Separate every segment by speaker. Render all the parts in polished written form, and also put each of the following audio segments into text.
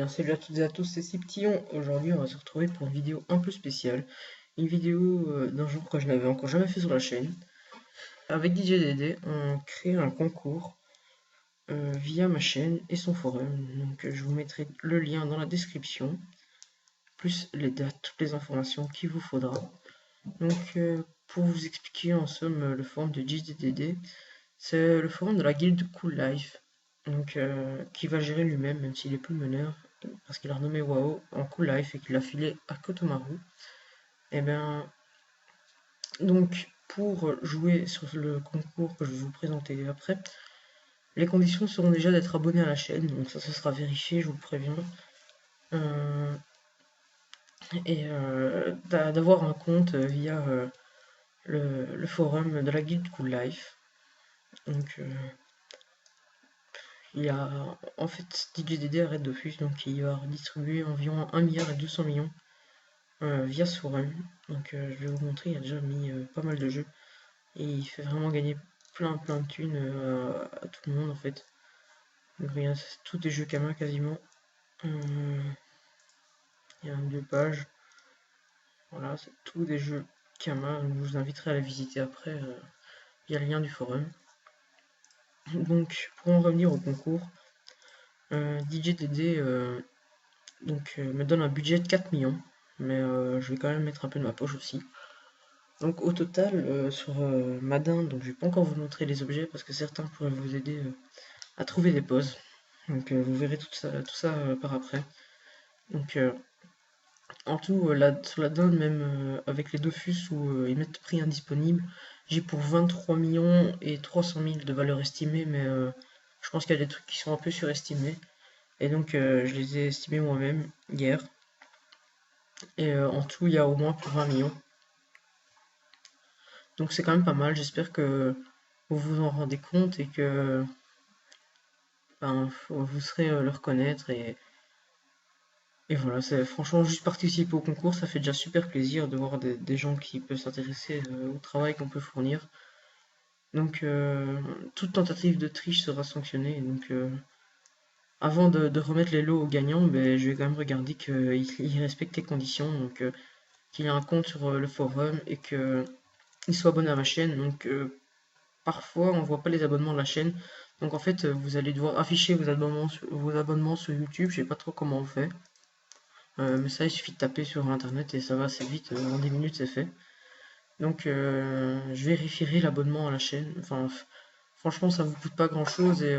Speaker 1: bien, salut à toutes et à tous, c'est Cyptillon. Aujourd'hui, on va se retrouver pour une vidéo un peu spéciale. Une vidéo d'un genre que je n'avais encore jamais fait sur la chaîne. Avec DJDD, on crée un concours via ma chaîne et son forum. Donc, je vous mettrai le lien dans la description, plus les dates, toutes les informations qu'il vous faudra. Donc, pour vous expliquer en somme le forum de DJDD, c'est le forum de la guilde Cool Life. Donc, qui va gérer lui-même, même s'il est plus meneur, parce qu'il a renommé WoW en Cool Life et qu'il l'a filé à Kotomaru. Et bien, donc pour jouer sur le concours que je vais vous présenter après, les conditions seront déjà d'être abonné à la chaîne, donc ça sera vérifié, je vous le préviens, et d'avoir un compte via le forum de la guilde Cool Life. Donc il y a en fait DJDD arrête d'office, donc il va redistribuer environ 1,2 milliard via ce forum. Donc je vais vous montrer, il a déjà mis pas mal de jeux et il fait vraiment gagner plein de thunes à tout le monde en fait. Donc regarde, c'est tous des jeux Kama quasiment. Il y a deux pages. Voilà, c'est tous des jeux Kama. Donc je vous inviterai à la visiter après via le lien du forum. Donc pour en revenir au concours, DJDD me donne un budget de 4 millions, mais je vais quand même mettre un peu de ma poche aussi. Donc au total, sur Madin, donc je vais pas encore vous montrer les objets parce que certains pourraient vous aider à trouver des poses. Donc vous verrez tout ça par après. Donc en tout, sur la donne, même avec les Dofus où ils mettent prix indisponible, j'ai pour 23 millions et 300 000 de valeur estimée, mais je pense qu'il y a des trucs qui sont un peu surestimés. Et donc je les ai estimés moi-même hier. Et en tout, il y a au moins pour 20 millions. Donc c'est quand même pas mal, j'espère que vous vous en rendez compte et que ben, vous serez le reconnaître et voilà, c'est franchement juste participer au concours, ça fait déjà super plaisir de voir des gens qui peuvent s'intéresser au travail qu'on peut fournir. Donc toute tentative de triche sera sanctionnée. Donc avant de remettre les lots aux gagnants, ben, je vais quand même regarder qu'ils respectent les conditions, donc qu'il y a un compte sur le forum et qu'ils soient abonnés à ma chaîne. Donc parfois on voit pas les abonnements de la chaîne. Donc en fait vous allez devoir afficher vos abonnements sur YouTube, je sais pas trop comment on fait. Mais ça, il suffit de taper sur internet et ça va assez vite, en 10 minutes c'est fait. Donc je vérifierai l'abonnement à la chaîne. Enfin, franchement, ça vous coûte pas grand chose et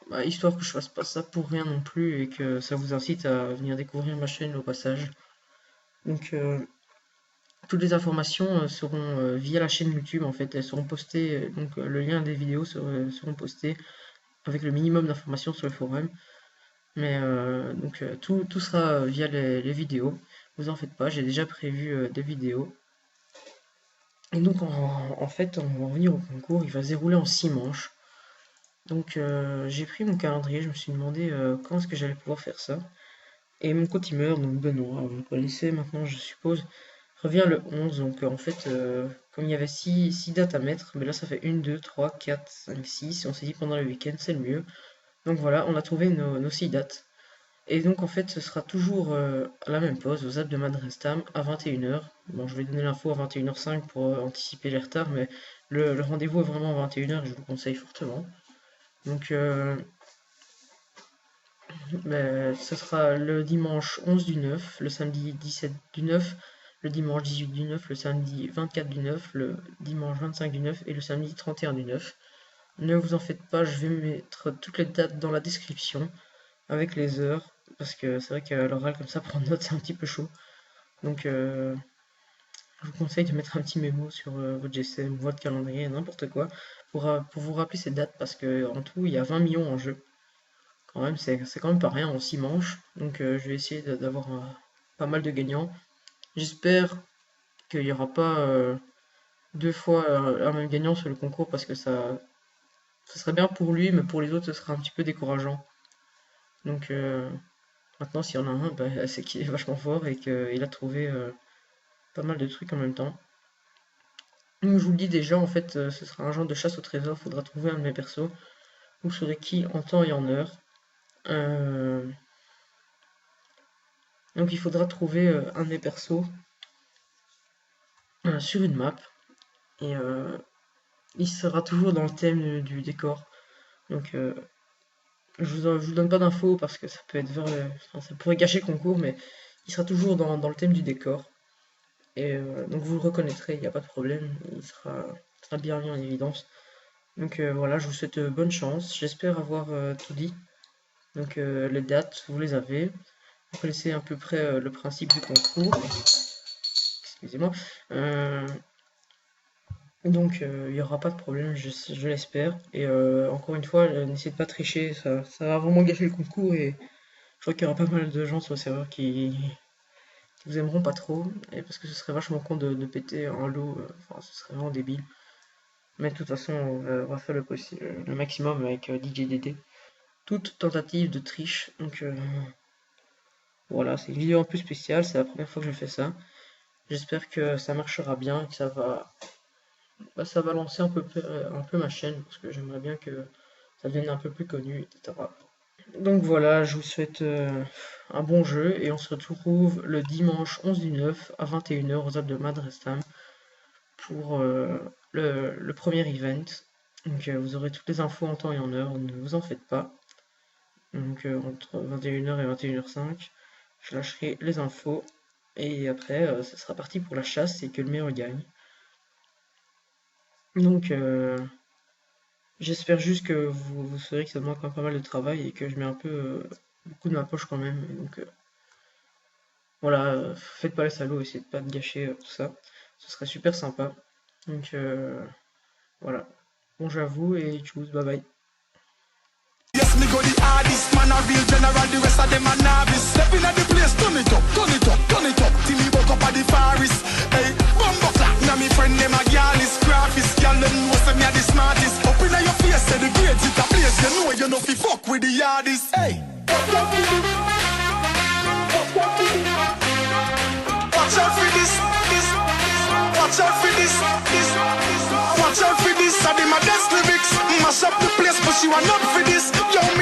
Speaker 1: bah, histoire que je fasse pas ça pour rien non plus et que ça vous incite à venir découvrir ma chaîne au passage. Donc toutes les informations seront via la chaîne YouTube en fait, elles seront postées, donc le lien des vidéos seront postés avec le minimum d'informations sur le forum. Mais donc tout sera via les vidéos. Vous en faites pas, j'ai déjà prévu des vidéos. Et donc en fait, on va revenir au concours, il va se dérouler en 6 manches. Donc j'ai pris mon calendrier, je me suis demandé quand est-ce que j'allais pouvoir faire ça. Et mon co-teamer, donc Benoît, vous le connaissez maintenant je suppose, revient le 11. Donc en fait, comme il y avait 6 dates à mettre, mais là ça fait 1, 2, 3, 4, 5, 6. Et on s'est dit pendant le week-end c'est le mieux. Donc voilà, on a trouvé nos 6 dates. Et donc en fait ce sera toujours à la même pause, aux Alpes de Madrestam, à 21h. Bon, je vais donner l'info à 21h05 pour anticiper les retards, mais le rendez-vous est vraiment à 21h et je vous le conseille fortement. Donc ce sera le dimanche 11 du 9, le samedi 17 du 9, le dimanche 18 du 9, le samedi 24 du 9, le dimanche 25 du 9 et le samedi 31 du 9. Ne vous en faites pas, je vais mettre toutes les dates dans la description avec les heures, parce que c'est vrai qu'à l'oral comme ça, prendre note, c'est un petit peu chaud. Donc je vous conseille de mettre un petit mémo sur votre GSM, votre calendrier, n'importe quoi, pour vous rappeler ces dates, parce que en tout, il y a 20 millions en jeu. Quand même, c'est quand même pas rien en 6 manches. Donc je vais essayer d'avoir pas mal de gagnants. J'espère qu'il n'y aura pas deux fois un même gagnant sur le concours, parce que ça serait bien pour lui, mais pour les autres, ce sera un petit peu décourageant. Donc maintenant, s'il y en a un, bah, c'est qu'il est vachement fort et qu'il a trouvé pas mal de trucs en même temps. Donc, je vous le dis déjà, en fait, ce sera un genre de chasse au trésor. Faudra trouver un de mes persos. Vous saurez qui en temps et en heure. Euh, Donc il faudra trouver un de mes persos sur une map, et il sera toujours dans le thème du décor. Donc je vous donne pas d'infos parce que ça peut être enfin, ça pourrait gâcher le concours, mais il sera toujours dans le thème du décor. Et donc vous le reconnaîtrez, il n'y a pas de problème, il sera bien mis en évidence. Donc voilà, je vous souhaite bonne chance, j'espère avoir tout dit. Donc les dates, vous les avez. Vous connaissez à peu près le principe du concours. Excusez-moi. Donc il n'y aura pas de problème, je l'espère. Et encore une fois, n'essayez de pas tricher, ça va vraiment gâcher le concours. Et je crois qu'il y aura pas mal de gens sur le serveur qui vous aimeront pas trop. Et parce que ce serait vachement con de péter un lot, enfin ce serait vraiment débile. Mais de toute façon, on va faire le possible, le maximum avec DJDD. Toute tentative de triche. Donc voilà, c'est une vidéo un peu spéciale, c'est la première fois que je fais ça. J'espère que ça marchera bien, que ça va lancer un peu ma chaîne, parce que j'aimerais bien que ça devienne un peu plus connu, etc. Donc voilà, je vous souhaite un bon jeu, et on se retrouve le dimanche 11 du 9 à 21h aux Alpes de Madrestam pour le premier event. Donc vous aurez toutes les infos en temps et en heure, ne vous en faites pas. Donc entre 21h et 21h05, je lâcherai les infos, et après ça sera parti pour la chasse et que le meilleur gagne. Donc j'espère juste que vous saurez que ça demande quand même pas mal de travail et que je mets un peu beaucoup de ma poche quand même. Et donc voilà, faites pas les salauds, essayez de pas de gâcher tout ça. Ce serait super sympa. Donc voilà. Bon jeu à vous et tchuss, bye bye.
Speaker 2: Yes, me go the hardest, man a real general, the rest of them a novice. Stepping at the place, turn it up, turn it up, turn it up, till me woke up at the forest. Hey, bumbo clap, now me friend them a girl is graphist, girl them know say me a the smartest. Up inna your face, say the grades it a place, you know fi fuck with the hardest. Hey, watch out for this, watch out for this, watch out for this, I did my best lyrics, mash up the place, but you are not for this, yo.